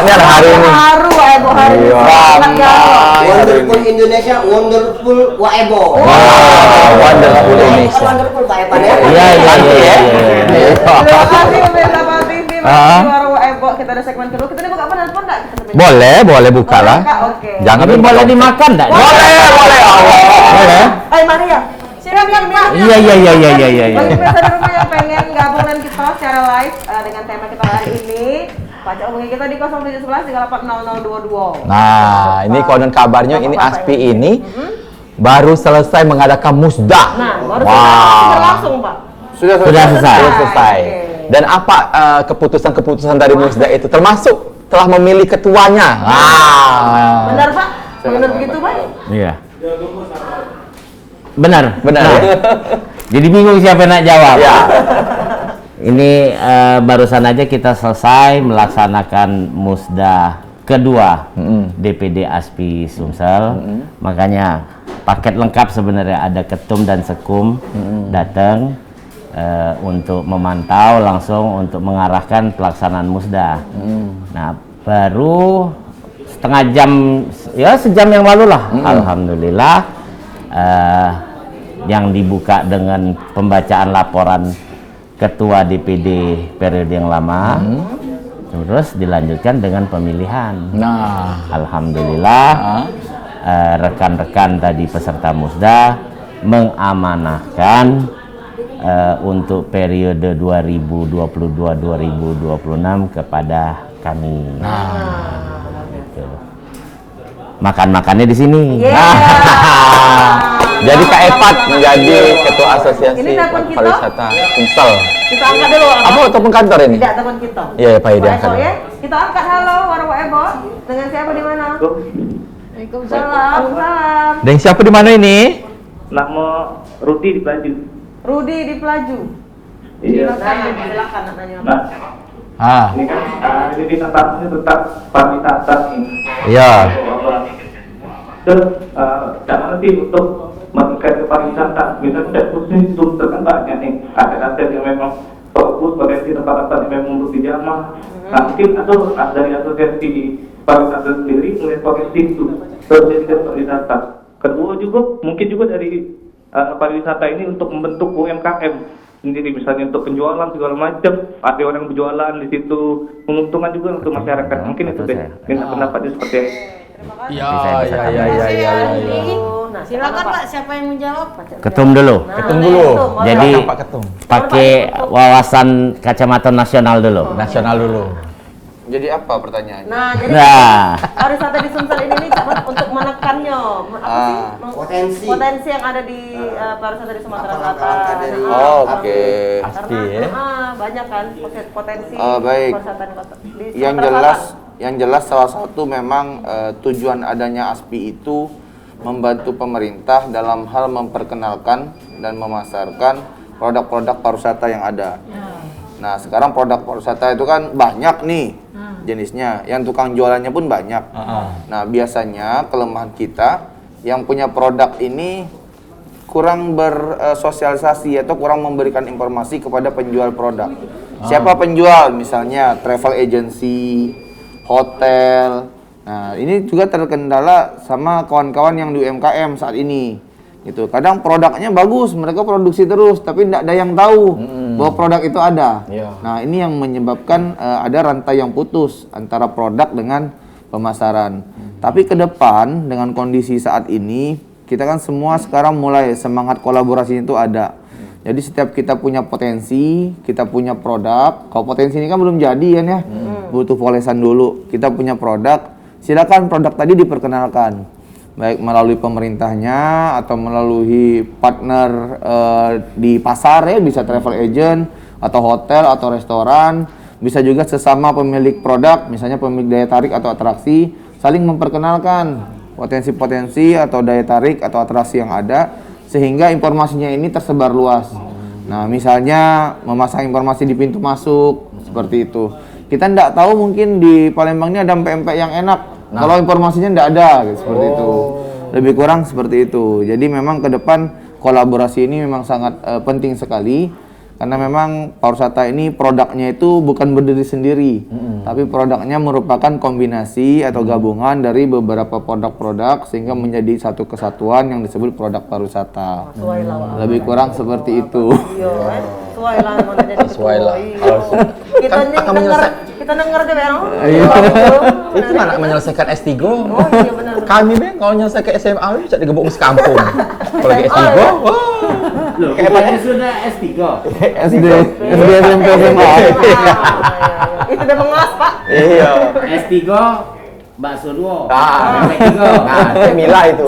banyak hari ini. Haru Waebo hari ini. Wonderful Indonesia, wonderful Waebo. Wonderful Indonesia. Wonderful Pak Evan ya. Iya. Terima kasih pemirsa Pak TV. Masih Warung Waebo. Kita ada segmen kedua. Kita buka apa telepon enggak? Boleh buka lah. Oke. Jangan Tapi boleh dimakan enggak? Boleh. Boleh. Maria. Silakan Pak. Iya. Bagi pemirsa di rumah yang pengen gabung dengan kita secara live dengan tema kita hari ini, baca hubungi kita di 0711 380022. Nah, ini konon kabarnya ini Aspi ini baru selesai mengadakan musda. Nah, baru sudah langsung, Pak. Sudah selesai. Dan apa keputusan dari musda itu termasuk telah memilih ketuanya. Benar, Pak? Benar begitu, Pak? Iya. Benar. Benar. Jadi bingung siapa yang nak jawab. Ya. Ini barusan aja kita selesai melaksanakan musda kedua DPD Aspi Sumsel. Makanya paket lengkap sebenarnya, ada ketum dan sekum datang untuk memantau langsung untuk mengarahkan pelaksanaan musda. Nah, baru setengah jam, ya sejam yang lalu lah, alhamdulillah yang dibuka dengan pembacaan laporan ketua DPD periode yang lama, terus dilanjutkan dengan pemilihan. Nah, alhamdulillah rekan-rekan tadi peserta musda mengamanahkan untuk periode 2022-2026 kepada kami. Gitu. Makan-makannya di sini. Jadi Kak Epat menjadi ketua asosiasi pariwisata Sumsel. Kita angkat dulu. Apa ataupun kantor ini? Tidak, teman kita. Iya, Pak Edi angkat. Ya. Kita angkat. Halo, Warung Waebo. Dengan siapa di mana? Waalaikumsalam. Dan siapa di mana ini? Nama Rudi di Pelaju. Rudi di Pelaju. Iya. Silakan nanya. Ini kan ini tentang pariwisata ini. Iya. Terus cara nanti untuk meningkatkan pariwisata, misalnya khusus Sumsel kan banyak nih, ada yang memang fokus pada tempat-tempat yang memang untuk dijamah. Nah, mungkin atau dari asosiasi pariwisata sendiri melihat potensi itu terjadikan pariwisata. Kedua juga mungkin juga dari pariwisata ini untuk membentuk UMKM sendiri, misalnya untuk penjualan segala macam, ada orang yang berjualan di situ, menguntungkan juga untuk masyarakat. Mungkin itu deh, minta pendapatnya seperti ini. Iya. Nah, silakan Pak, siapa yang menjawab? Ketum dulu. Ketum dulu. Jadi Pak Ketum. pakai wawasan kacamata nasional dulu. Nasional dulu. Jadi apa pertanyaannya? Nah, jadi pariwisata di Sumsel ini nih untuk menekannya, potensi yang ada di pariwisata di Sumatera Selatan. Oke. Aspi ya. Banyak kan potensi baik. pariwisata di Sumatera Selatan. Yang jelas salah satu memang tujuan adanya ASPI itu membantu pemerintah dalam hal memperkenalkan dan memasarkan produk-produk pariwisata yang ada. Nah, sekarang produk pariwisata itu kan banyak nih jenisnya, yang tukang jualannya pun banyak. Nah, biasanya kelemahan kita yang punya produk ini kurang bersosialisasi atau kurang memberikan informasi kepada penjual produk. Siapa penjual? Misalnya travel agency, hotel. Nah, ini juga terkendala sama kawan-kawan yang di UMKM saat ini. Gitu. Kadang produknya bagus, mereka produksi terus, tapi tidak ada yang tahu bahwa produk itu ada. Nah, ini yang menyebabkan ada rantai yang putus antara produk dengan pemasaran. Tapi ke depan dengan kondisi saat ini, kita kan semua sekarang mulai semangat kolaborasi itu ada. Jadi setiap kita punya potensi, kita punya produk. Kalau potensi ini kan belum jadi kan ya, butuh polesan dulu. Kita punya produk, silakan produk tadi diperkenalkan, baik melalui pemerintahnya atau melalui partner di pasar ya, bisa travel agent atau hotel atau restoran, bisa juga sesama pemilik produk, misalnya pemilik daya tarik atau atraksi, saling memperkenalkan potensi-potensi atau daya tarik atau atraksi yang ada, sehingga informasinya ini tersebar luas. Nah, misalnya memasang informasi di pintu masuk, seperti itu. Kita tidak tahu mungkin di Palembang ini ada pempek yang enak, kalau informasinya tidak ada, gitu, seperti itu. Lebih kurang seperti itu. Jadi memang ke depan kolaborasi ini memang sangat penting sekali. Karena memang pariwisata ini produknya itu bukan berdiri sendiri, tapi produknya merupakan kombinasi atau gabungan dari beberapa produk-produk sehingga menjadi satu kesatuan yang disebut produk pariwisata. Lebih kurang seperti itu. Iya, sesuai lah mana jadi Sesuai lah. Kita denger deh Bang. Itu anak menyelesaikan S3. Oh iya benar. Kami Bang kalau nyelesaikan SMA bisa digebuk sekampung. Kalau lagi S3, Loh, bukannya sudah S3. SD, SMP, SMA. Itu udah mengas, Pak. iya. S3 Mbak Surwo. S3. Nah, saya Mila itu.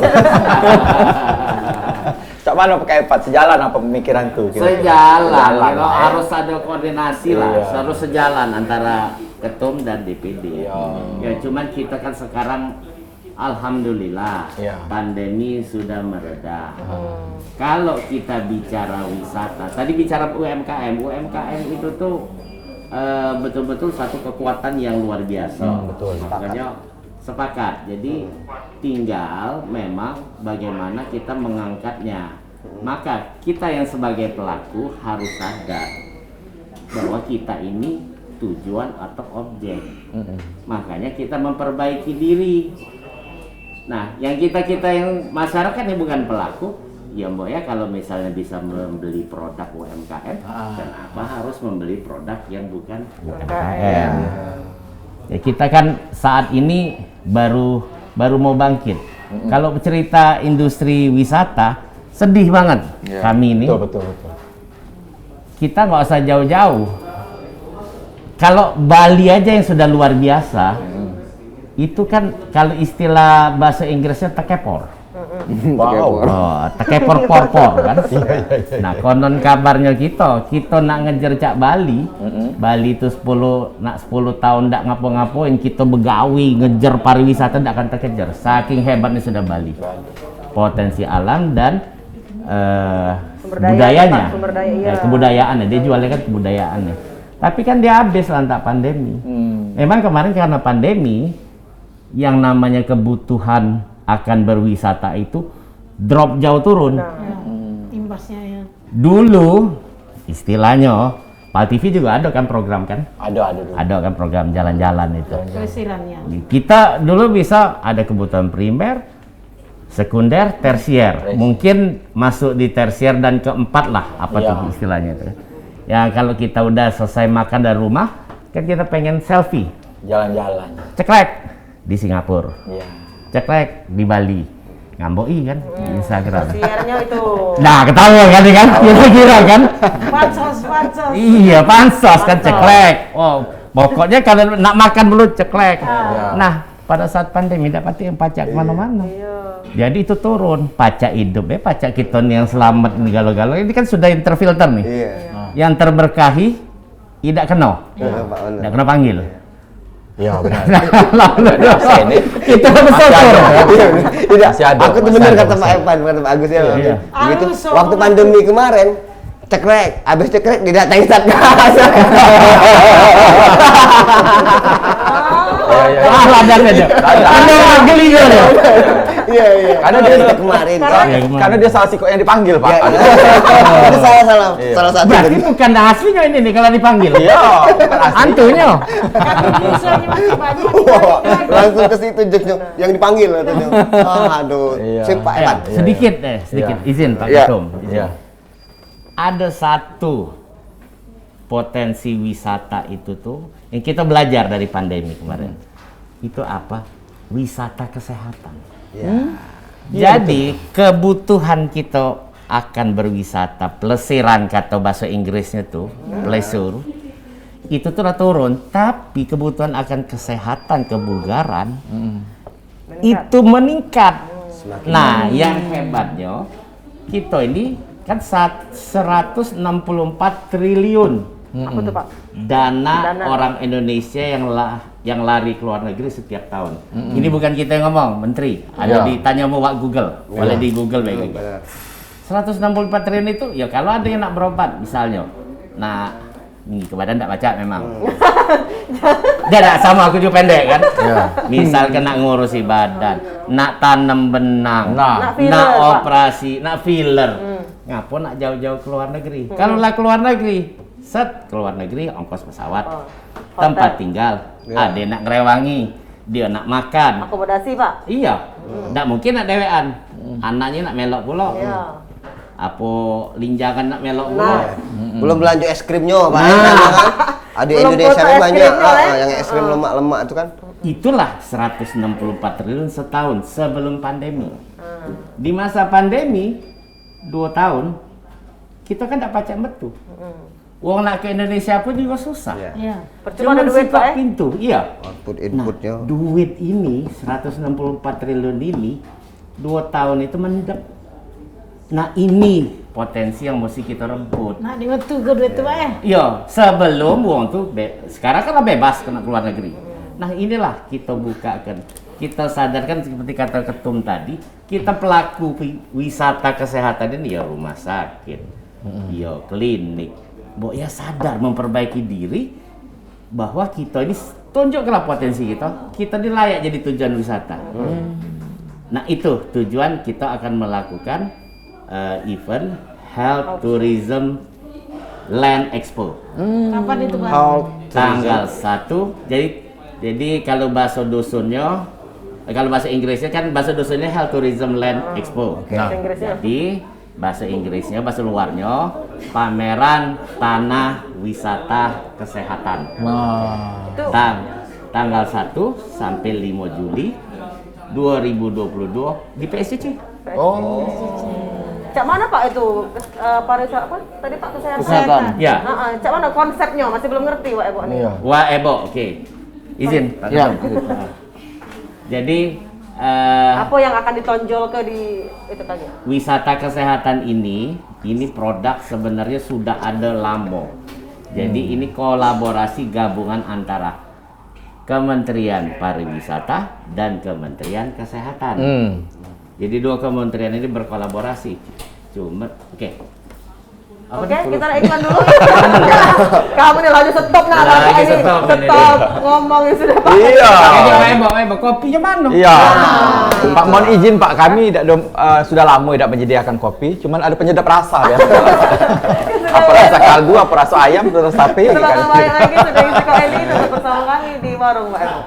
Cak mana pakai iPad sejalan apa pemikiran tuh? Sejalan, Sejalan, kalau ya. harus ada koordinasi lah, Iya. harus sejalan antara ketum dan DPD. Iya. Ya cuman kita kan sekarang alhamdulillah Iya. pandemi sudah mereda. Kalau kita bicara wisata, tadi bicara UMKM itu tuh betul-betul satu kekuatan yang luar biasa. betul, Makanya sepakat. Jadi tinggal memang bagaimana kita mengangkatnya. Maka kita yang sebagai pelaku harus sadar bahwa kita ini tujuan atau objek. Makanya kita memperbaiki diri. Nah, yang kita yang masyarakat yang bukan pelaku, ya Mbak ya kalau misalnya bisa membeli produk UMKM, kenapa harus membeli produk yang bukan UMKM? Ya, kita kan saat ini baru mau bangkit. Kalau cerita industri wisata, sedih banget kami ini. Betul. Kita nggak usah jauh-jauh. Kalau Bali aja yang sudah luar biasa, itu kan kalau istilah bahasa Inggrisnya tekepor. Wow. Oh, tekepor porpor kan. Nah, konon kabarnya kita nak ngejar cak Bali. Bali itu 10 tahun ndak ngapo-ngapoin, kita begawi ngejar pariwisata ndak akan terkejar. Saking hebatnya sudah Bali. Potensi alam dan budayanya. Sumber daya, iya. Kebudayaannya, dia jualnya kan kebudayaannya. Tapi kan dia habis lantak pandemi. Memang kemarin karena pandemi, yang namanya kebutuhan akan berwisata itu drop jauh turun. Imbasnya ya. Dulu istilahnya Pak TV juga ada kan program kan? Ada dulu. Ada kan program jalan-jalan itu. Pelesirannya. Kita dulu bisa ada kebutuhan primer, sekunder, tersier. Mungkin masuk di tersier dan keempat lah apa tuh istilahnya itu. Ya kalau kita udah selesai makan dari rumah, kan kita pengen selfie. Jalan-jalan. Ceklek di Singapura. Iya. Ceklek di Bali. Ngamboi kan di Instagram. Siarnya itu. Nah, ketahuan kan kira-kira kan? Pansos. Iya, pansos kan ceklek. Oh, pokoknya kalau nak makan dulu ceklek. Nah, pada saat pandemi dapat yang pajak mana-mana. Jadi itu turun pajak hidup pajak kita nih yang selamat nih galau-galau ini kan sudah yang terfilter nih. Yang terberkahi tidak kena. Tidak kena panggil. Iya benar. Lalu kita bersyukur. Tidak, Masih ada, aku tuh masih bener ada, kata masih Pak ada. Evan, kata Pak Agus ya. Iya. Begitu, Agus, waktu sama pandemi kemarin, cekrek, habis cekrek didatangi Satgas. Ladannya dia. Anda orang geli kan ya? Iya. Karena dia kemarin. karena dia salah siko yang dipanggil, Pak. Itu salah satu. Berarti bukan aslinya ini nih kalau dipanggil. Iya, bukan asli. Antunya. Biasanya masih banyak. Wah, langsung ke situ Jogja yang dipanggil katanya. Aduh, Iya. sip Pak Ya, Evan. sedikit izin Pak Iya. Ketum. Iya. Ada satu potensi wisata itu tuh yang kita belajar dari pandemi kemarin. Itu apa? Wisata kesehatan. Jadi kebutuhan kita akan berwisata, pelesiran kata bahasa Inggrisnya tuh, pleasure, itu tuh udah turun. Tapi kebutuhan akan kesehatan, kebugaran, itu meningkat. Nah, yang hebatnya, kita ini kan 164 triliun Apa tuh Pak? dana orang Indonesia yang lari ke luar negeri setiap tahun. Ini bukan kita yang ngomong, Menteri. Ada ditanya mau Wak Google, boleh di Google baik. 164 triliun itu ya kalau ada yang nak berobat misalnya. Nah, ini ke badan tak baca memang. Dia sama aku juga pendek kan. Misal kena ngurusi badan, nak tanam benang, Nah, filler, nak Pak. operasi, nak filler. Ngapo nak jauh-jauh ke luar negeri? Kalau lah ke luar negeri, ke luar negeri ongkos pesawat, tempat tinggal, dia nak ngerewangi, dia nak makan. Akomodasi, Pak. Iya, nggak mungkin nak dewean. Anaknya nak melok pula. Iya. Apa linjangan nak melok pula. Nah. Belum belanja es krimnya, Pak. Kan? Ada Belum Indonesia foto es banyak krimnya, yang es krim lemak-lemak itu kan. Itulah 164 triliun setahun sebelum pandemi. Di masa pandemi 2 tahun kita kan tak pacak betul. Uang nak ke Indonesia pun juga susah. Iya. Percuma ada duit, Pak. pintu, iya. Output Nah, inputnya. duit ini 164 triliun ini 2 tahun itu mendep. Nah, ini potensi yang mesti kita rebut. Nak dimetu ke duit tu, Pak ya? Iya, sebelum uang tuh sekarang kan bebas kena keluar negeri. Nah, inilah kita bukakan. Kita sadarkan seperti kata ketum tadi, kita pelaku wisata kesehatan ini ya rumah sakit, ya klinik. Mbok ya sadar memperbaiki diri bahwa kita ini tunjukkanlah potensi kita. Kita ini layak jadi tujuan wisata. Nah, itu tujuan kita akan melakukan event Health Tourism Land Expo. Kapan itu, Pak? Tanggal 1. Jadi kalau bahasa dusunnya, kalau bahasa Inggrisnya kan bahasa dusunnya Health Tourism Land Expo. Bahasa Inggrisnya. Jadi bahasa Inggrisnya, bahasa luarnya pameran tanah wisata kesehatan. Itu Tanggal 1 sampai 5 Juli 2022 di PSCC. Cak mana Pak itu pariwisata apa? Tadi Pak Kesehatan. Ya. Cak mana konsepnya? Masih belum ngerti Pak Ebo nih. Wah, Ebo, oke. Izin, Pak Ya. Ketum. Jadi Apa yang akan ditonjol ke di itu tadi? wisata kesehatan ini produk sebenarnya sudah ada lama. Jadi ini kolaborasi gabungan antara Kementerian Pariwisata dan Kementerian Kesehatan. Jadi dua kementerian ini berkolaborasi. Cuma, oke. Oke, kita iklan dulu. Kamu nih lagi stop nah, Lagi ini. stop ini Stop ngomongin sudah Pak. Iya. Ebo, kopinya mana? Iya. Pak, mohon izin Pak, kami sudah lama tidak menyediakan kopi, cuman ada penyedap rasa ya. Apa rasa kaldu, apa rasa ayam, terus sapi. Setelah kembali lagi sudah isi kok ini tetap bersama kami di warung Pak Ebo.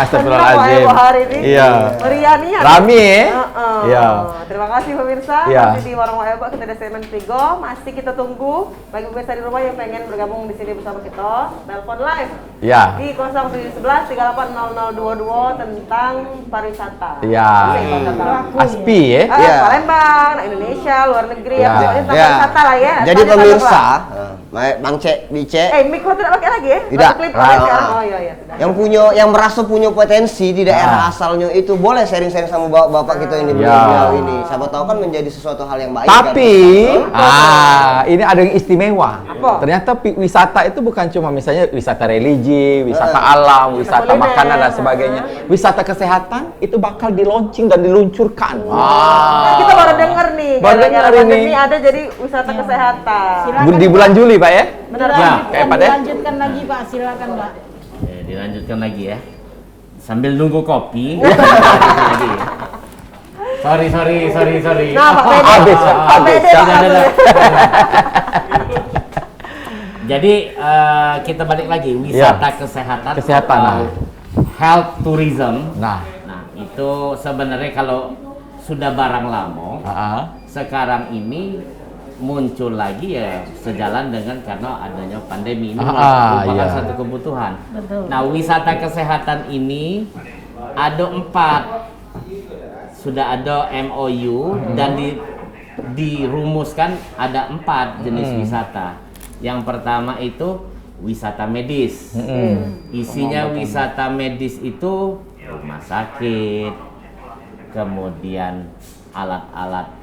Astagfirullahaladzim. Hari ini. Iya. Meriah nih. Rame ya? Iya. Terima kasih pemirsa. Iya. Masih di warung Ebo kita ada segmen Tigo. Masih kita tunggu bagi pemirsa di rumah yang pengen bergabung di sini bersama kita. Telepon live. Iya. Di 0711 380022 tentang pariwisata. Iya. Aspi ya? Iya. Palembang, Indonesia, luar negeri, Iya. pokoknya tentang Ya. pariwisata lah ya. Jadi Tanya-tanya, pemirsa, Pak. Bang Cek, Bice, Mic kau tidak pakai lagi ya? Tidak. Satu klip pakai sekarang. Ah. Oh iya iya. Sudah. yang merasa punya potensi di daerah asalnya itu boleh sharing-sharing sama bapak kita ini Ya. beliau ini. Siapa tahu kan menjadi sesuatu hal yang baik. Tapi, kan? ini ada yang istimewa. Apa? Ternyata wisata itu bukan cuma misalnya wisata religi, wisata alam, wisata kuliner. makanan dan sebagainya. Wisata kesehatan itu bakal dilaunching dan diluncurkan. Nah, kita baru dengar nih, Baru gara-gara dengar pandemi ini. ada jadi wisata kesehatan. Silakan, Di bulan Juli, Pak ya? Benar Ya. Pak? Kayak Pak, ya? Dilanjutkan lagi, Pak. Silakan, Pak. Dilanjutkan lagi ya. Sambil nunggu kopi. Lagi. Sorry. Nah, Pak Pede. Habis, Pak habis. Pede, Pak. Jadi kita balik lagi wisata kesehatan. Kesehatan, atau health tourism. Nah, itu sebenarnya kalau sudah barang lama, sekarang ini muncul lagi ya sejalan dengan karena adanya pandemi ini merupakan iya. satu kebutuhan. Betul. Nah, wisata kesehatan ini ada 4, sudah ada MOU dan dirumuskan ada 4 jenis wisata. Yang pertama itu wisata medis. Isinya wisata medis itu rumah sakit, kemudian alat-alat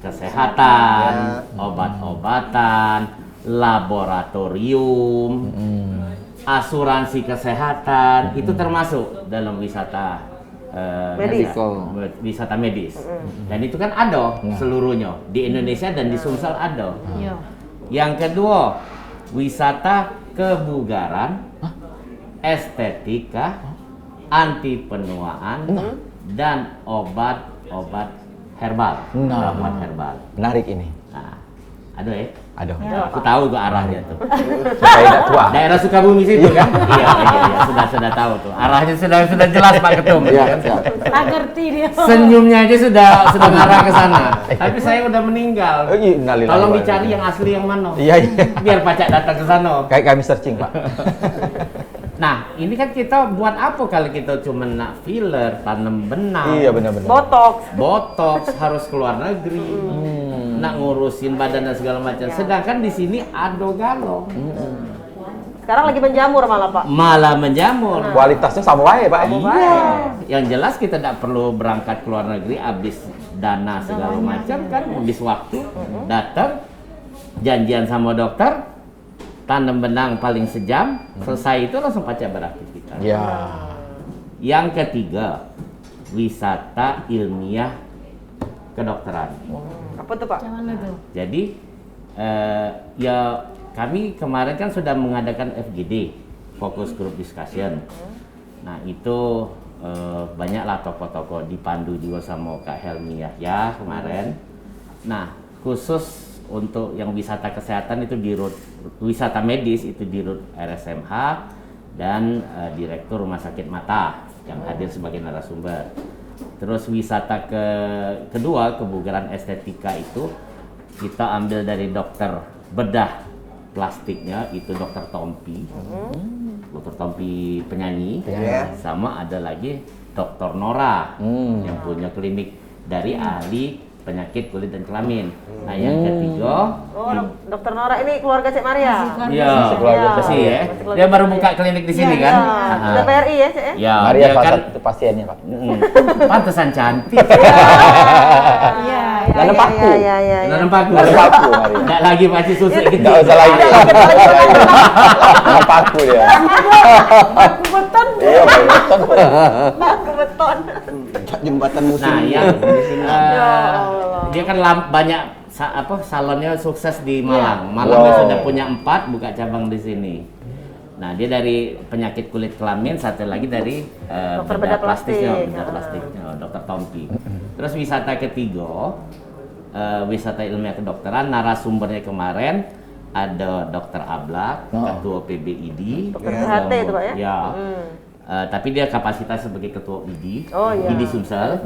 kesehatan, obat-obatan, laboratorium, asuransi kesehatan, itu termasuk dalam wisata Medis. wisata medis. Dan itu kan ada seluruhnya di Indonesia dan di Sumsel ada. Iya. Yang kedua, wisata kebugaran, estetika, anti penuaan, dan obat-obat herbal. Nah. Obat herbal. Menarik ini. Nah, ada ya? Ada. Aku tahu tuh arahnya tuh. Supaya tidak tua. Daerah Sukabumi situ kan? Iya, sudah tahu tuh. Arahnya sudah jelas Pak Ketum. Iya, siap. Tak ngerti dia. Senyumnya aja sudah ngarah ke sana. Tapi saya udah meninggal. Oh, iya, innalillahi Tolong wa dicari inna yang asli yang mana. Iya, iya. Biar Pacak datang ke sana. Kayak kami searching, Pak. Nah, ini kan kita buat apa kalau kita cuma nak filler, tanam benang, Iya, benar-benar. botox harus keluar negeri, nak ngurusin badan dan segala macam. Sedangkan di sini ado galo, Sekarang lagi menjamur malah Pak. malah menjamur. Kualitasnya sama wae, Pak. Iya, yang jelas kita tidak perlu berangkat ke luar negeri, habis dana segala macam kan, habis waktu, datang, janjian sama dokter, tanam benang paling sejam, selesai itu langsung Pacak beraktivitas. Ya. Yang ketiga, wisata ilmiah kedokteran. Apa tuh Pak? Yang mana tuh? Jadi ya kami kemarin kan sudah mengadakan FGD, Focus Group Discussion. Nah itu banyaklah tokoh-tokoh dipandu juga sama Kak Helmi Yahya kemarin. Nah khusus untuk yang wisata kesehatan itu di wisata medis itu di RSMH dan Direktur Rumah Sakit Mata yang hadir sebagai narasumber. Terus wisata kedua kebugaran estetika itu kita ambil dari dokter bedah plastiknya itu Dokter Tompi, Dokter Tompi penyanyi, sama ada lagi Dokter Nora yang punya klinik dari ahli penyakit kulit dan kelamin. Nah yang ketiga, Dokter Nora ini keluarga Cek Maria. iya, bersih ya. Dia baru buka klinik di sini kan. Udah PRI ya Cek ya? Ya, Maria dia salah kan satu pasiennya, Pak. pantesan cantik. Iya. Nanam paku. Iya. Nanam paku. Nanam paku, Maria. Nggak lagi pakai susu gitu. Nggak usah lagi. Nanam paku dia. Aku beton. Iya, beton. Aku beton. Jembatan musim. Nah, yang Allah. dia kan banyak salonnya sukses di Malang. Malang dia Wow. sudah punya 4 buka cabang di sini. Nah, dia dari penyakit kulit kelamin, satu lagi dari Dokter bedah plastik. bedah plastiknya, Dokter Tompi. Terus wisata ketiga, wisata ilmiah kedokteran, narasumbernya kemarin ada Dokter Ablak, Ketua PBID. Dokter PHT itu Pak ya? Ya. Tapi dia kapasitas sebagai ketua ID, Oh, iya. ID Sumsel.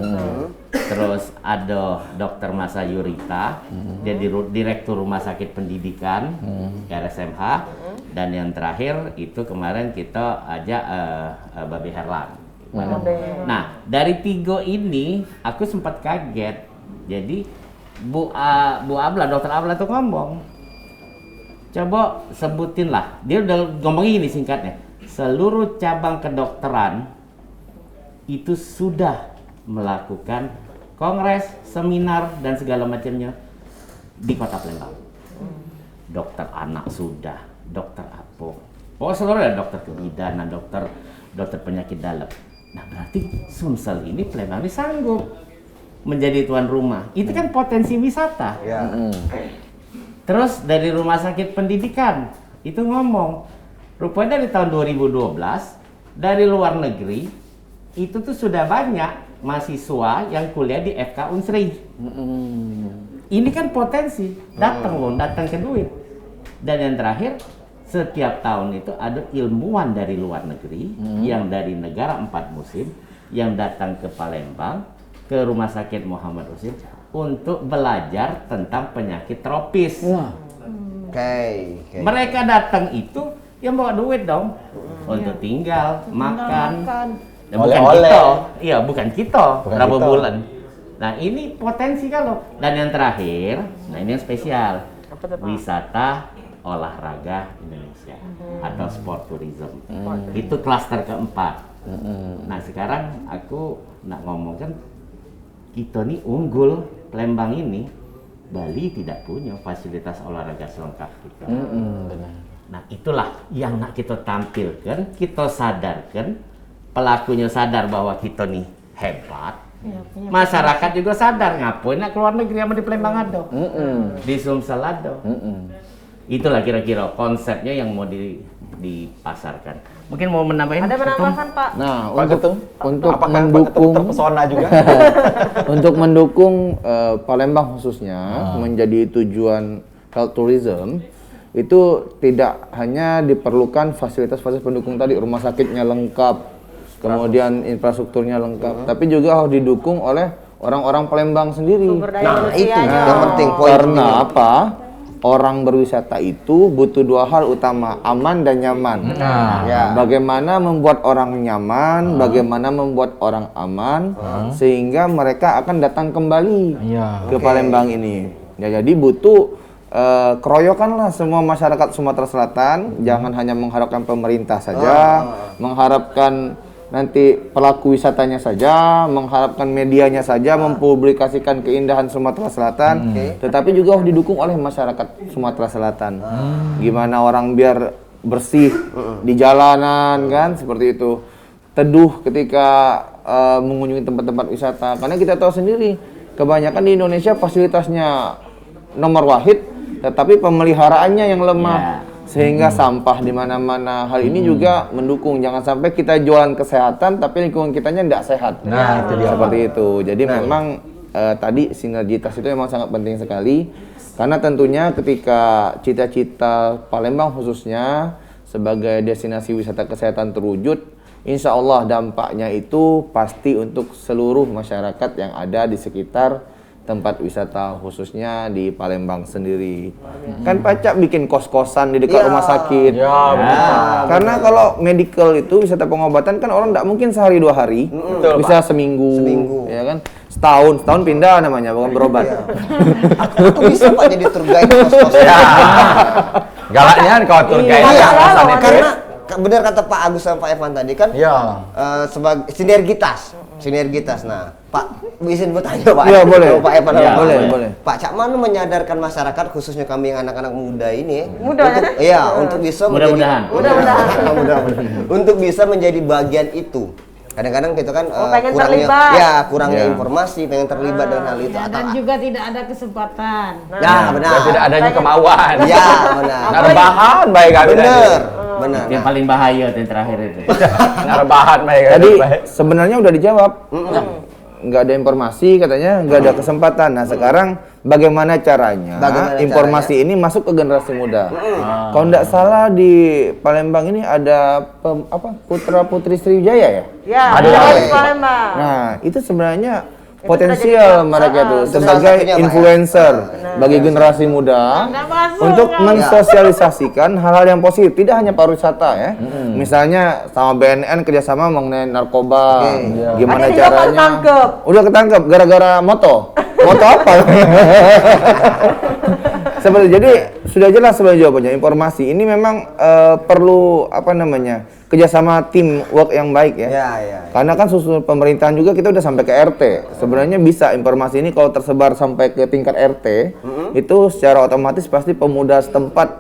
Terus ada Dokter Masa Yurita, dia Direktur Rumah Sakit Pendidikan RSMH. Dan yang terakhir itu kemarin kita ajak Babe Herlan. Nah dari 3 ini aku sempat kaget. Jadi Bu Abla, Dokter Abla tuh ngomong, coba sebutin lah. Dia udah ngomong ini singkatnya. Seluruh cabang kedokteran itu sudah melakukan kongres, seminar, dan segala macamnya di Kota Palembang. Dokter anak sudah, dokter apa? Oh seluruh ada dokter kebidanan, dokter penyakit dalam. Nah berarti Sumsel ini Palembang ini sanggup menjadi tuan rumah. Itu kan potensi wisata. Terus dari Rumah Sakit Pendidikan itu ngomong, rupanya dari tahun 2012 dari luar negeri itu tuh sudah banyak mahasiswa yang kuliah di FK Unsri. Ini kan potensi, datang ke duit. Dan yang terakhir, setiap tahun itu ada ilmuwan dari luar negeri yang dari negara 4 musim yang datang ke Palembang, ke Rumah Sakit Muhammad Usim untuk belajar tentang penyakit tropis. Mereka datang itu yang bawa duit dong untuk tinggal, makan. Dan bukan kita, iya bukan kita, berapa bulan. Nah ini potensi kalau. Dan yang terakhir, nah ini yang spesial, wisata olahraga Indonesia atau sport tourism. Itu klaster keempat. Nah sekarang aku nak ngomong kan kita nih unggul Palembang ini Bali tidak punya fasilitas olahraga selengkap kita. Benar. Nah itulah yang nak kita tampilkan, kita sadarkan, pelakunya sadar bahwa kita nih hebat, masyarakat juga sadar ngapain nak keluar negeri sama di Palembang ada, di Sumsel ada. Itulah kira-kira konsepnya yang mau dipasarkan. Mungkin mau menambahin? Ada penambahan Pak? Nah, Pak Ketum, untuk apakah mendukung terpesona juga? untuk mendukung Palembang khususnya menjadi tujuan health tourism, itu tidak hanya diperlukan fasilitas-fasilitas pendukung tadi, rumah sakitnya lengkap, kemudian infrastrukturnya lengkap, tapi juga harus didukung oleh orang-orang Palembang sendiri. Sumber daya Nah, itu manusianya. yang penting, poin Karena penting. apa? Orang berwisata itu butuh dua hal utama, aman dan nyaman. Ya. Bagaimana membuat orang nyaman, bagaimana membuat orang aman, sehingga mereka akan datang kembali ke Palembang ini. Ya, jadi butuh keroyokan lah semua masyarakat Sumatera Selatan. Jangan hanya mengharapkan pemerintah saja, mengharapkan nanti pelaku wisatanya saja, mengharapkan medianya saja mempublikasikan keindahan Sumatera Selatan, tetapi juga harus didukung oleh masyarakat Sumatera Selatan. Gimana orang biar bersih di jalanan kan, seperti itu. Teduh ketika mengunjungi tempat-tempat wisata, karena kita tahu sendiri kebanyakan di Indonesia fasilitasnya nomor wahid, tetapi pemeliharaannya yang lemah. Sehingga sampah di mana-mana. Hal ini juga mendukung, jangan sampai kita jualan kesehatan tapi lingkungan kitanya tidak sehat. Nah, itu dia, seperti itu. Jadi memang tadi sinergitas itu memang sangat penting sekali, karena tentunya ketika cita-cita Palembang khususnya sebagai destinasi wisata kesehatan terwujud, insya Allah dampaknya itu pasti untuk seluruh masyarakat yang ada di sekitar tempat wisata, khususnya di Palembang sendiri. Kan Pacak bikin kos-kosan di dekat rumah sakit. Karena kalau medical itu wisata pengobatan kan orang tidak mungkin sehari 2 hari, bisa seminggu, ya kan? Setahun pindah namanya, bukan berobat. Aku bisa Pak jadi tour guide kos-kosan. Galaknya kau tour guide. Iya, Alasan itu. karena benar kata Pak Agus sama Pak Evan tadi kan, sebagai sinergitas. Nah, Pak, izin bertanya Pak. Iya, boleh. Pak Evan, Iya, boleh. Pak, Cak Manu menyadarkan masyarakat khususnya kami yang anak-anak muda ini, Muda, untuk, ya? iya, untuk bisa Mudah-mudahan. mudah-mudahan untuk bisa menjadi bagian itu. Kadang-kadang kita kan pengen terlibat. kurangnya informasi, pengen terlibat dengan hal itu. Ya, dan juga tidak ada kesempatan. Ya, benar. Dan tidak adanya kemauan. Ya, benar. Nah, rebahan baik kami tadi. Benar. Yang paling bahaya itu yang terakhir itu. Nah, rebahan baik. Tadi sebenarnya udah dijawab. Nggak ada informasi katanya, nggak ada kesempatan. Nah sekarang bagaimana caranya informasi ini masuk ke generasi muda? Kalau nggak salah di Palembang ini ada Putra Putri Sriwijaya ya? Ya, Ada ada lagi. di Palembang. Nah itu sebenarnya Itu potensial sudah jadi- mereka tuh Itu salah sebagai satunya, Pak, influencer bagi generasi muda Nggak masuk, untuk kan? mensosialisasikan hal-hal yang positif, tidak hanya pariwisata ya. Misalnya sama BNN kerjasama mengenai narkoba, gimana Ada juga caranya? ketangkep. Udah ketangkep gara-gara moto apa? Seperti jadi sudah jelas sebenarnya jawabannya. Informasi ini memang perlu kerjasama teamwork yang baik ya. Ya. Karena kan susul pemerintahan juga kita udah sampai ke RT. Sebenarnya bisa informasi ini kalau tersebar sampai ke tingkat RT, itu secara otomatis pasti pemuda setempat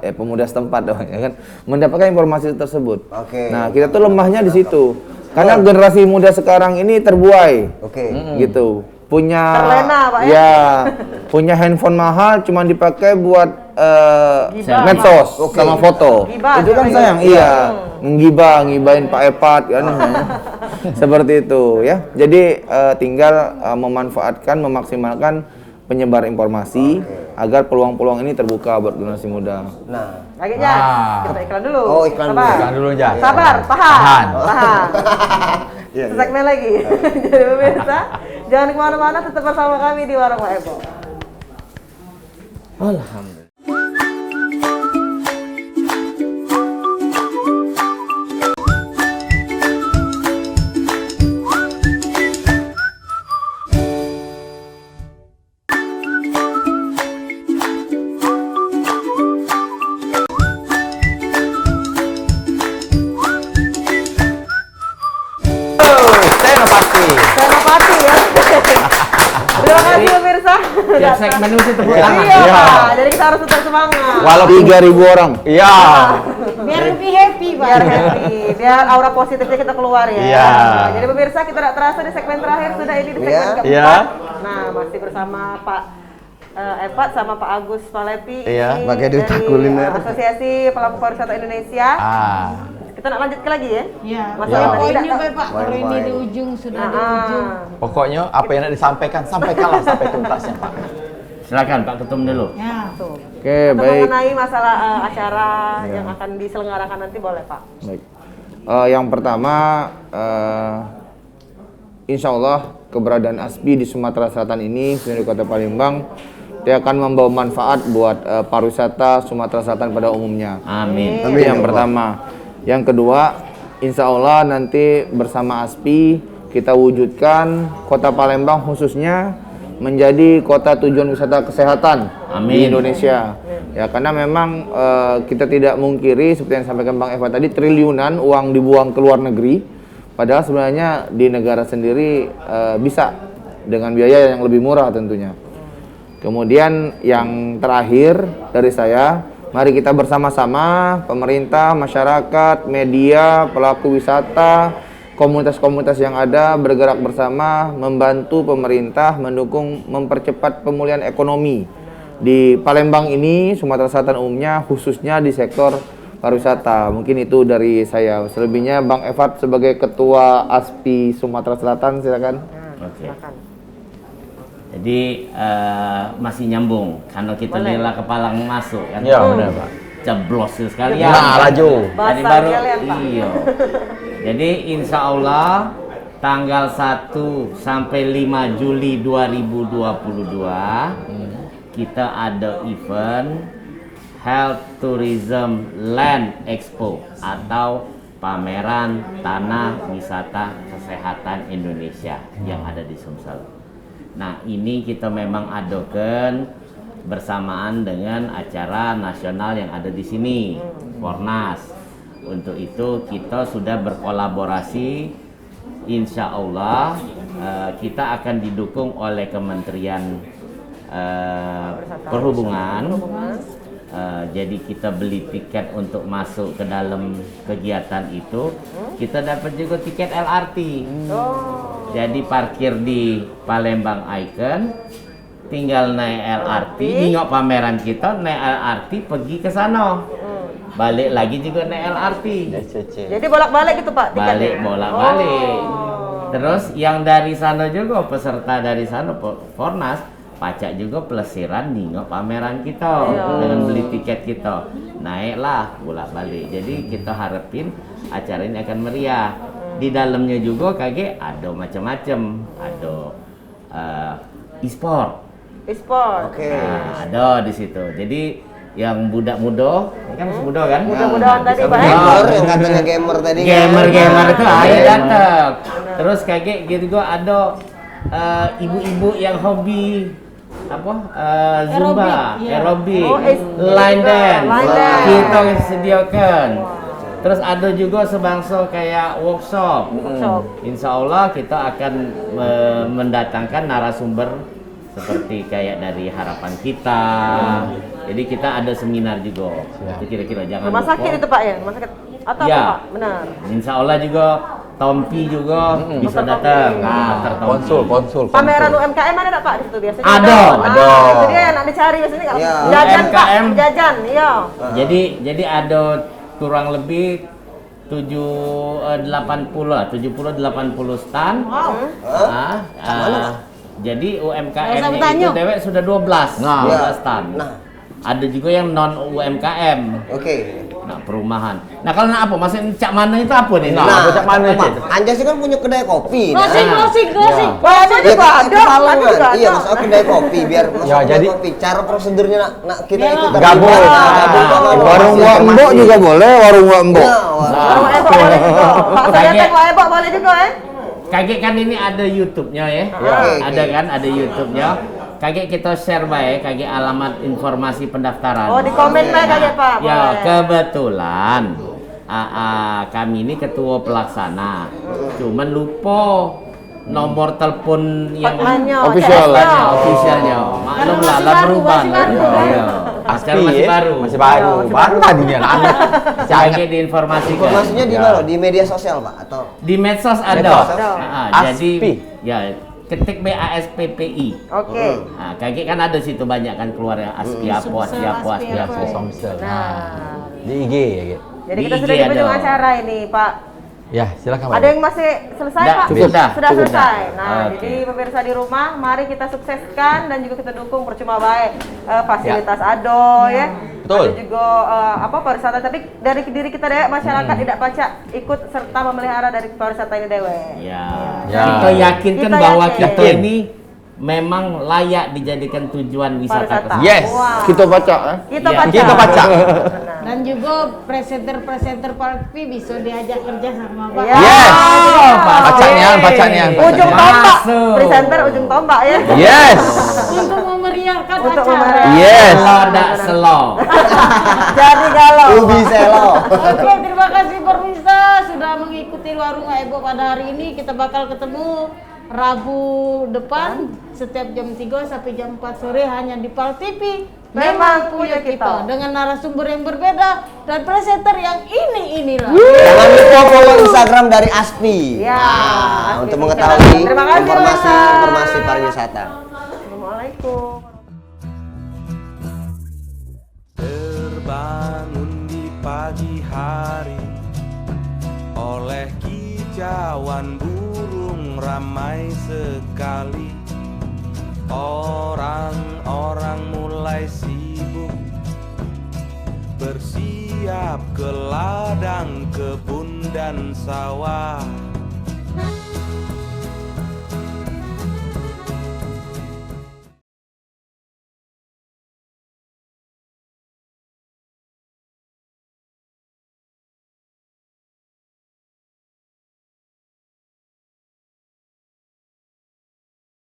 dong, ya kan, mendapatkan informasi tersebut. Oke. Nah, kita tuh lemahnya di situ. Karena generasi muda sekarang ini terbuai. Oke. Gitu. Punya Terlena, Pak, ya? ya, punya handphone mahal cuman dipakai buat Gibah. medsos sama foto. Gibah, Itu kan gibah. sayang, iya. Ngibahin Pak Epat kan. Seperti itu ya. Jadi tinggal memaksimalkan penyebar informasi agar peluang-peluang ini terbuka buat generasi muda. Nah, Lagi ya, kita iklan dulu. Oh, iklan dulu. Sabar. Iklan dulu, Ja. Sabar, tahan. Iya, iya. Segmen lagi. Jadi pemirsa, jangan kemana-mana, tetap bersama kami di Warung Pak Ebo. Alhamdulillah. Senopati. Senopati ya. Terima kasih pemirsa pemirsa. Tiap segmen mesti tepuk Iya, tangan. Iya. Pak. Jadi kita harus tetap semangat. Walaupun 3.000 orang. iya. Biar lebih happy, Pak. Biar happy, biar aura positifnya kita keluar ya. Iya. Jadi pemirsa kita tidak terasa di segmen terakhir sudah ini di segmen Iya. keempat. Iya. Nah masih bersama Pak Evat sama Pak Agus Palepi Iya. ini Pakai duta dari kuliner. Asosiasi Pelaku Pariwisata Indonesia. Kita nak lanjut ke lagi ya? Ya, Masalah Ya. tadi poinnya tidak- Pak, kalau ini di ujung sudah di ujung. Pokoknya apa yang nak disampaikan, sampaikanlah sampai tuntasnya, Pak. Silakan Pak Ketum dulu. Ya. Tuh. Oke, Atau baik. mengenai masalah acara yang akan diselenggarakan nanti boleh Pak. Baik. Yang pertama, insya Allah keberadaan ASPI di Sumatera Selatan ini, khususnya di Kota Palembang, dia akan membawa manfaat buat pariwisata Sumatera Selatan pada umumnya. Amin. Itu yang pertama. Yang kedua, insya Allah nanti bersama ASPI kita wujudkan Kota Palembang khususnya menjadi kota tujuan wisata kesehatan Amin. di Indonesia. Ya, karena memang kita tidak mungkiri seperti yang disampaikan Bang Eva tadi, triliunan uang dibuang ke luar negeri, padahal sebenarnya di negara sendiri bisa dengan biaya yang lebih murah tentunya. Kemudian yang terakhir dari saya, mari kita bersama-sama, pemerintah, masyarakat, media, pelaku wisata, komunitas-komunitas yang ada bergerak bersama membantu pemerintah mendukung mempercepat pemulihan ekonomi di Palembang ini, Sumatera Selatan umumnya, khususnya di sektor pariwisata. Mungkin itu dari saya. Selebihnya Bang Evat sebagai Ketua ASPI Sumatera Selatan, silakan. Oke. Jadi masih nyambung karena kita rela kepala masuk kan. Iya, benar, Pak. Ceblos sekali Nah, laju. Tadi Basah baru sekalian, Pak. iya. Jadi insya Allah tanggal 1 sampai 5 Juli 2022 kita ada event Health Tourism Land Expo atau pameran tanah wisata kesehatan Indonesia yang ada di Sumsel. Nah, ini kita memang adakan bersamaan dengan acara nasional yang ada di sini, Fornas. Untuk itu kita sudah berkolaborasi, insya Allah kita akan didukung oleh Kementerian Perhubungan. Jadi kita beli tiket untuk masuk ke dalam kegiatan itu, kita dapat juga tiket LRT. Jadi parkir di Palembang Icon, tinggal naik LRT, nengok pameran kita, naik LRT pergi ke sana. Balik lagi juga naik LRT. Jadi bolak-balik gitu Pak tiketnya? Balik bolak-balik. Terus yang dari sana juga peserta dari sana Fornas pajak juga pelesiran nengok pameran kita dengan beli tiket kita. Naiklah bolak-balik. Jadi kita harapin acara ini akan meriah. Di dalamnya juga kayak ada macam-macam, ada e-sport. E-sport. Oke. Nah, ada di situ. Jadi yang budak muda, ini kan masih muda kan? Mudah-mudahan tadi Pak. Gamer yang katanya gamer tadi kan. Gamer itu ayo datang. Terus kayak gitu juga ada ibu-ibu yang hobi apa zumba, Aerobik, iya. aerobik, Oh, line dance, line dance. kita sediakan. Terus ada juga sebangsa kayak workshop. Insya Allah kita akan mendatangkan narasumber seperti kayak dari harapan kita. Jadi kita ada seminar juga. Itu kira-kira jangan Rumah sakit itu Pak ya? Rumah sakit atau Ya. apa Pak? Benar. Insya Allah juga Tompi juga bisa datang. Dokter Tompi. Konsul. Pameran UMKM ada nggak Pak di situ biasanya? Ada. Itu dia yang nak dicari biasanya kalau Iya. jajan Pak, UMKM. jajan, iya. Jadi ada kurang lebih 70-80 stand. Jadi UMKM Nggak usah itu bertanya. dewek sudah 12 Nah. 12 stand. Nah. Ada juga yang non UMKM. Oke. Nah, perumahan. Nah, kalau nak apa? Maksudnya cak mana itu apa nih? Nah, cak mana Pak, itu? Anja sih kan punya kedai kopi. Closing, nah. closing, closing. Banyak Ya, juga kan, ada, itu ada halangan. juga Iya, ada. masuk kedai kopi biar masuk Ya, kedai jadi- kopi. Cara prosedurnya nak kita Biar ikut gabung. Warung Wak Mbok juga boleh, warung Wak Mbok. Warung Ebok boleh juga. Pak Sadiatan Wak Ebok boleh juga ya? Kaget kan ini ada YouTube-nya ya. Oke. Ada kan, ada YouTube-nya. Kaget kita share baik, kaget alamat informasi pendaftaran. Oh, di komen baik aja Pak. Ya, boleh. kebetulan kami ini ketua pelaksana. Cuman lupa nomor telepon yang officialnya. Maklum lah, lah berubah. Sekarang masih baru. Masih baru. Baru tadinya anak. Sebagai diinformasikan. Informasinya di mana? Di media sosial, Pak, atau di medsos ada. Jadi ya ketik BASPPI. Oke. Nah, kayak kan ada situ banyak kan keluar ya Aspiapo. Somsel. Nah, Di IG ya, gitu. jadi Di kita IG sudah di penghujung ada. acara ini, Pak. Ya, silakan Pak. Ada yang masih selesai, Sudah, Pak? sudah. Selesai. Nah, Oke. jadi pemirsa di rumah, mari kita sukseskan dan juga kita dukung percuma baik fasilitas ADO ya. Betul. Ada juga pariwisata, tapi dari diri kita deh masyarakat tidak pacak ikut serta memelihara dari pariwisata ini dewe. Ya. Ya. Kita yakinkan Kita bahwa yakin. kita ini memang layak dijadikan tujuan wisata. Pariwisata. Yes. Wow. Kita baca Kita Iya. baca. Kita baca. Dan juga presenter-presenter Parkpi bisa diajak kerja sama Pak. Ya. Yes. pasti. Bacanya. Ujung tombak. Masuk. Presenter ujung tombak ya. Yes. Untuk memeriahkan Untuk acara. memeriahkan. Yes. Slow dak slow. Jadi galau. Ubi Selo? Oke, terima kasih pemirsa sudah mengikuti Warung Ebo pada hari ini. Kita bakal ketemu Rabu depan setiap jam 3 sampai jam 4 sore hanya di PAL TV. Memang punya kita. Dengan narasumber yang berbeda dan presenter yang inilah. Jangan lupa follow Instagram dari Aspi. Ya. Nah, Aspi untuk Wisata. mengetahui Terima kasih, informasi pariwisata. Assalamualaikum. Terbangun di pagi hari oleh kicauan burung ramai sekali. Orang-orang mulai sibuk bersiap ke ladang, kebun dan sawah.